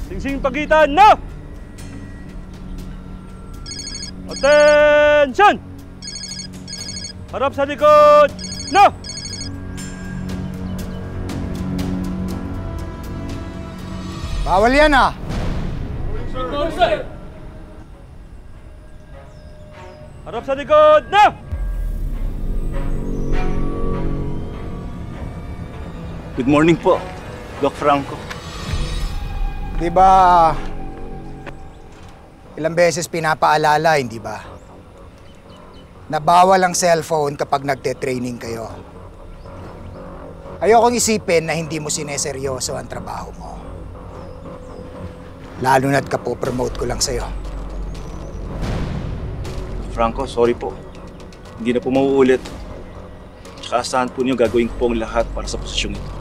Singsing pagitan na! Attention! Harap sa likod na! Bawal yan ah! Harap sa likod na! Good morning po, Doc Franco. Di ba ilang beses pinapaalala, hindi ba? Na bawal ang cellphone kapag nagte-training kayo. Ayokong isipin na hindi mo sineseryoso ang trabaho mo. Lalo na't kapo-promote ko lang sa'yo. Franco, sorry po. Hindi na po mauulit. Tsaka asahan po niyo gagawin ko po ang lahat para sa posisyong ito.